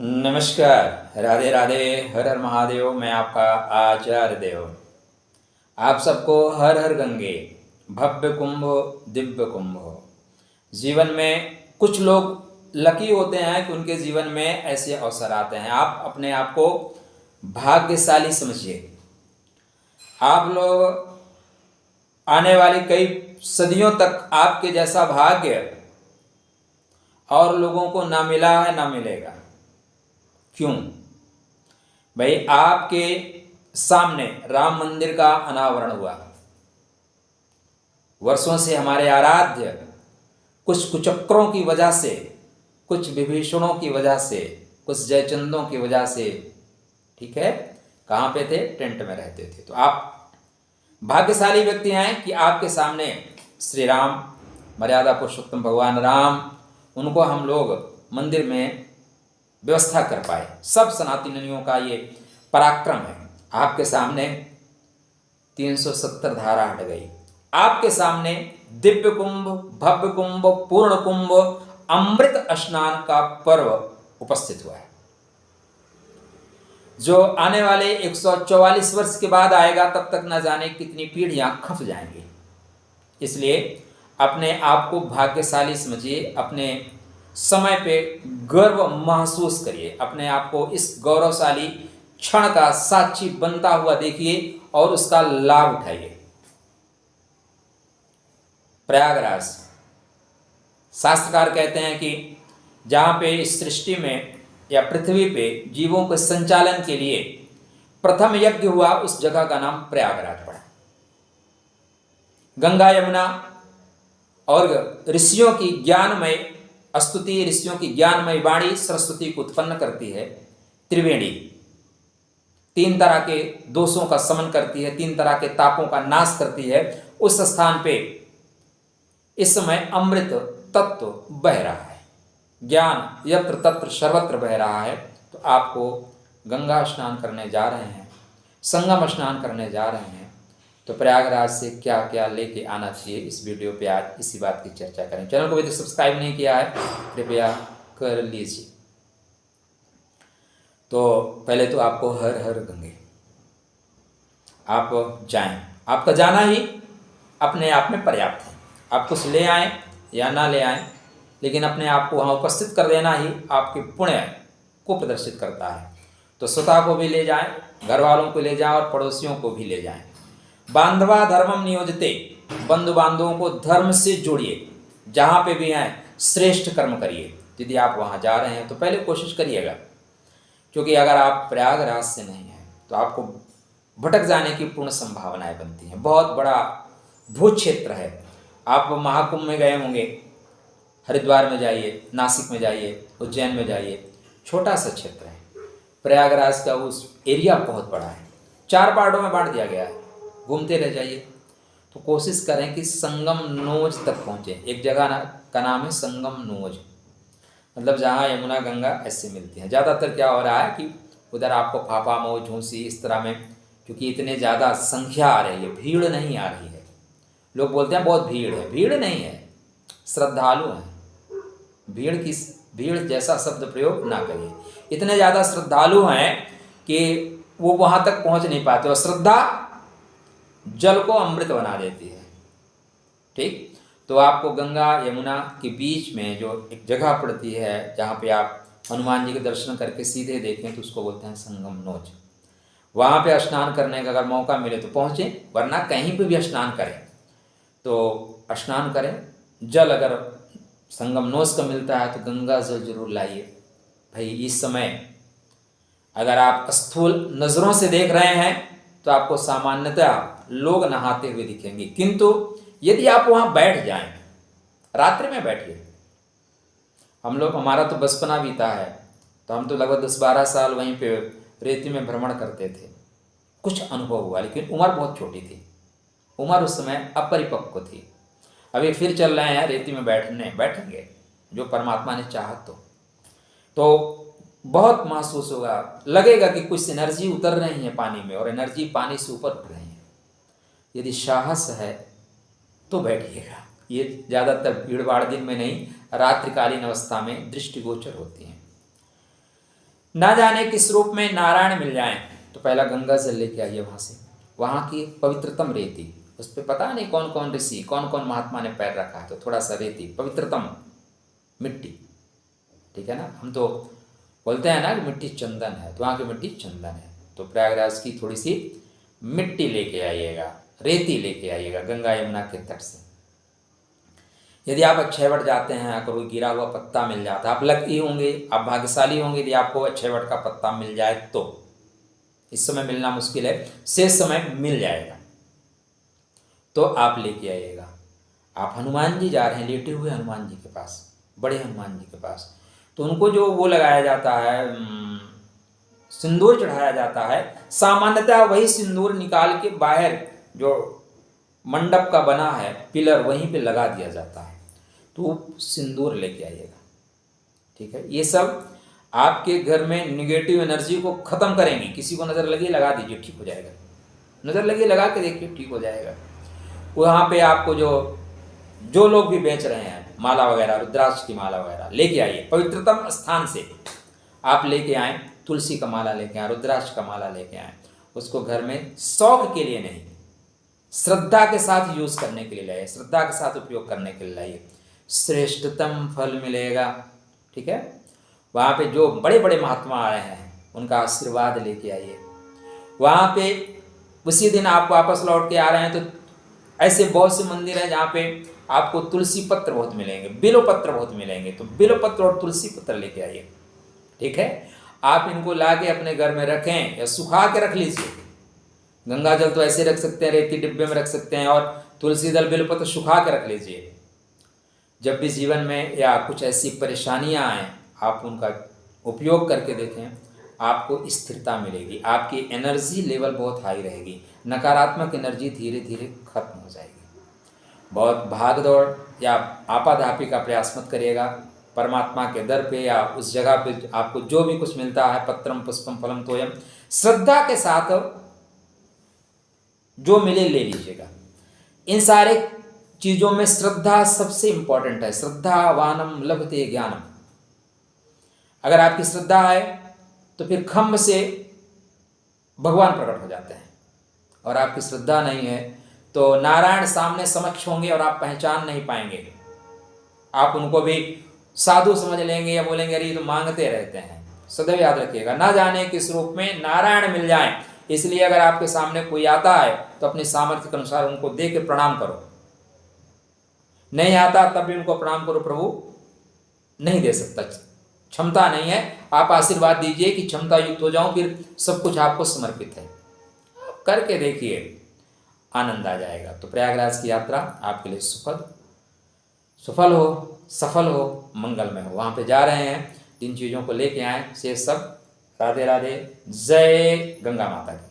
नमस्कार, राधे राधे, हर हर महादेव। मैं आपका आचार्य देव। आप सबको हर हर गंगे, भव्य कुंभ, दिव्य कुंभ। जीवन में कुछ लोग लकी होते हैं कि उनके जीवन में ऐसे अवसर आते हैं। आप अपने आप को भाग्यशाली समझिए। आप लोग आने वाली कई सदियों तक आपके जैसा भाग्य और लोगों को ना मिला है ना मिलेगा। क्यों भाई? आपके सामने राम मंदिर का अनावरण हुआ। वर्षों से हमारे आराध्य कुछ कुचक्रों की वजह से, कुछ विभीषणों की वजह से, कुछ जयचंदों की वजह से, ठीक है, कहाँ पे थे? टेंट में रहते थे। तो आप भाग्यशाली व्यक्ति हैं कि आपके सामने श्री राम, मर्यादा पुरुषोत्तम भगवान राम, उनको हम लोग मंदिर में व्यवस्था कर पाए। सब सनातनियों का ये पराक्रम है। आपके सामने 370 धारा हट गई। आपके सामने दिव्य कुंभ, भव्य कुंभ, पूर्ण कुंभ, अमृत स्नान का पर्व उपस्थित हुआ है, जो आने वाले 144 वर्ष के बाद आएगा। तब तक न जाने कितनी पीढ़ियां खप जाएंगी। इसलिए अपने आप को भाग्यशाली समझिए। अपने समय पे गर्व महसूस करिए। अपने आप को इस गौरवशाली क्षण का साक्षी बनता हुआ देखिए और उसका लाभ उठाइए। प्रयागराज, शास्त्रकार कहते हैं कि जहाँ पे इस सृष्टि में या पृथ्वी पे जीवों के संचालन के लिए प्रथम यज्ञ हुआ, उस जगह का नाम प्रयागराज पड़ा। गंगा, यमुना और ऋषियों की ज्ञानमय स्तुति, ऋषियों की ज्ञानमय वाणी सरस्वती को उत्पन्न करती है। त्रिवेणी 3 तरह के दोषों का समन करती है, 3 तरह के तापों का नाश करती है। उस स्थान पे इस समय अमृत तत्व बह रहा है। ज्ञान यत्र तत्र सर्वत्र बह रहा है। तो आपको गंगा स्नान करने जा रहे हैं, संगम स्नान करने जा रहे हैं, तो प्रयागराज से क्या क्या लेके आना चाहिए, इस वीडियो पे आज इसी बात की चर्चा करें। चैनल को अभी तक सब्सक्राइब नहीं किया है, कृपया कर लीजिए। तो पहले तो आपको हर हर गंगे आप जाएं। आपका जाना ही अपने आप में पर्याप्त है। आप कुछ ले आएं या ना ले आएं, लेकिन अपने आप को वहाँ उपस्थित कर देना ही आपके पुण्य को प्रदर्शित करता है। तो स्वतः को भी ले जाएं, घर वालों को ले जाएं और पड़ोसियों को भी ले जाएं। बांधवा धर्मम नियोजते, बंधु बांधवों को धर्म से जोड़िए। जहाँ पे भी हैं श्रेष्ठ कर्म करिए। यदि आप वहाँ जा रहे हैं तो पहले कोशिश करिएगा, क्योंकि अगर आप प्रयागराज से नहीं हैं तो आपको भटक जाने की पूर्ण संभावनाएं बनती हैं। बहुत बड़ा भू क्षेत्र है। आप महाकुंभ में गए होंगे, हरिद्वार में जाइए, नासिक में जाइए, उज्जैन में जाइए, छोटा सा क्षेत्र है। प्रयागराज का उस एरिया बहुत बड़ा है, 4 पार्टों में बांट दिया गया है। घूमते रह जाइए। तो कोशिश करें कि संगम नोज तक पहुँचे। एक जगह का नाम है संगम नोज, मतलब जहाँ यमुना गंगा ऐसे मिलती हैं। ज़्यादातर क्या हो रहा है कि उधर आपको फाफा, मऊ, झूंसी इस तरह में, क्योंकि इतने ज़्यादा संख्या आ रही है, भीड़ नहीं आ रही है। लोग बोलते हैं बहुत भीड़ है, भीड़ नहीं है, श्रद्धालु हैं। भीड़ जैसा शब्द प्रयोग ना करिए। इतने ज़्यादा श्रद्धालु हैं कि वो वहाँ तक पहुँच नहीं पाते, और श्रद्धा जल को अमृत बना देती है। ठीक, तो आपको गंगा यमुना के बीच में जो एक जगह पड़ती है, जहाँ पे आप हनुमान जी के दर्शन करके सीधे देखें, तो उसको बोलते हैं संगम नोज। वहाँ पे स्नान करने का अगर मौका मिले तो पहुँचें, वरना कहीं पे भी स्नान करें तो स्नान करें। जल अगर संगम नोज का मिलता है तो गंगा जल जरूर लाइए। भाई इस समय अगर आप स्थूल नज़रों से देख रहे हैं तो आपको सामान्यतः लोग नहाते हुए दिखेंगे, किंतु यदि आप वहाँ बैठ जाएं, रात्रि में बैठिए। हमारा तो बचपना बीता है, तो हम तो लगभग 10-12 साल वहीं पे रेती में भ्रमण करते थे। कुछ अनुभव हुआ, लेकिन उम्र बहुत छोटी थी। उम्र उस समय अपरिपक्व थी। अभी फिर चल रहे हैं रेती में बैठेंगे, जो परमात्मा ने चाहा तो बहुत महसूस होगा, लगेगा कि कुछ एनर्जी उतर रही है पानी में, और एनर्जी पानी से ऊपर उठ रही है। यदि साहस है तो बैठिएगा। ये ज़्यादातर भीड़ भाड़ दिन में नहीं, रात्रिकालीन अवस्था में दृष्टिगोचर होती हैं। ना जाने किस रूप में नारायण मिल जाएं। तो पहला गंगा जल लेके आइए वहाँ से, वहाँ की पवित्रतम रेती, उस पर पता नहीं कौन कौन ऋषि कौन कौन महात्मा ने पैर रखा है, तो थोड़ा सा रेती पवित्रतम मिट्टी, ठीक है ना। हम तो बोलते हैं ना कि मिट्टी चंदन है, तो वहाँ की मिट्टी चंदन है। तो प्रयागराज की थोड़ी सी मिट्टी लेके आइएगा, रेती लेके आइएगा गंगा यमुना के तट से। यदि आप अक्षयवट जाते हैं, अगर कोई गिरा हुआ पत्ता मिल जाता है, आप लकी होंगे, आप भाग्यशाली होंगे यदि आपको अक्षयवट का पत्ता मिल जाए तो। इस समय मिलना मुश्किल है, शेष समय मिल जाएगा, तो आप लेके आइएगा। आप हनुमान जी जा रहे हैं, लेटे हुए हनुमान जी के पास, बड़े हनुमान जी के पास, तो उनको जो वो लगाया जाता है, सिंदूर चढ़ाया जाता है, सामान्यतः वही सिंदूर निकाल के बाहर जो मंडप का बना है पिलर, वहीं पे लगा दिया जाता है। तो सिंदूर लेके आइएगा, ठीक है। ये सब आपके घर में निगेटिव एनर्जी को ख़त्म करेंगी। किसी को नज़र लगी लगा दीजिए, ठीक हो जाएगा। नज़र लगी लगा के देखिए, ठीक हो जाएगा। वहाँ पे आपको जो लोग भी बेच रहे हैं माला वगैरह, रुद्राक्ष की माला वगैरह लेके आइए, पवित्रतम स्थान से आप लेके आएँ। तुलसी का माला लेके आएँ, रुद्राक्ष का माला लेके आएँ। उसको घर में शौक के लिए नहीं, श्रद्धा के साथ यूज़ करने के लिए लाइए, श्रद्धा के साथ उपयोग करने के लिए लाइए, श्रेष्ठतम फल मिलेगा, ठीक है। वहाँ पे जो बड़े बड़े महात्मा आए हैं उनका आशीर्वाद लेके आइए। वहाँ पे उसी दिन आप वापस लौट के आ रहे हैं तो ऐसे बहुत से मंदिर हैं जहाँ पे आपको तुलसी पत्र बहुत मिलेंगे, बिल्व पत्र बहुत मिलेंगे, तो बिल्व पत्र और तुलसी पत्र लेके आइए, ठीक है। आप इनको ला के अपने घर में रखें या सुखा के रख लीजिए। गंगा जल तो ऐसे रख सकते हैं, रेती डिब्बे में रख सकते हैं, और तुलसी दल बिल्व पत्र सुखा के रख लीजिए। जब भी जीवन में या कुछ ऐसी परेशानियां आएँ, आप उनका उपयोग करके देखें, आपको स्थिरता मिलेगी, आपकी एनर्जी लेवल बहुत हाई रहेगी, नकारात्मक एनर्जी धीरे धीरे खत्म हो जाएगी। बहुत भाग दौड़ या आपाधापी का प्रयास मत करिएगा। परमात्मा के दर पे या उस जगह पे आपको जो भी कुछ मिलता है, पत्रम पुष्पम फलम तोयम, श्रद्धा के साथ जो मिले ले लीजिएगा। इन सारे चीज़ों में श्रद्धा सबसे इंपॉर्टेंट है। श्रद्धावानम लभते ज्ञानम। अगर आपकी श्रद्धा है तो फिर खम्भ से भगवान प्रकट हो जाते हैं, और आपकी श्रद्धा नहीं है तो नारायण सामने समक्ष होंगे और आप पहचान नहीं पाएंगे। आप उनको भी साधु समझ लेंगे या बोलेंगे अरे ये तो मांगते रहते हैं। सदैव याद रखिएगा, ना जाने किस रूप में नारायण मिल जाएं। इसलिए अगर आपके सामने कोई आता है तो अपनी सामर्थ्य के अनुसार उनको दे के प्रणाम करो। नहीं आता तब भी उनको प्रणाम करो, प्रभु नहीं दे सकता, क्षमता नहीं है, आप आशीर्वाद दीजिए कि क्षमता युक्त हो जाऊं, फिर सब कुछ आपको समर्पित है। आप करके देखिए, आनंद आ जाएगा। तो प्रयागराज की यात्रा आपके लिए सफल हो, सफल हो, मंगलमय हो। वहाँ पे जा रहे हैं, 3 चीज़ों को लेके आए, शेष सब। राधे राधे, जय गंगा माता की।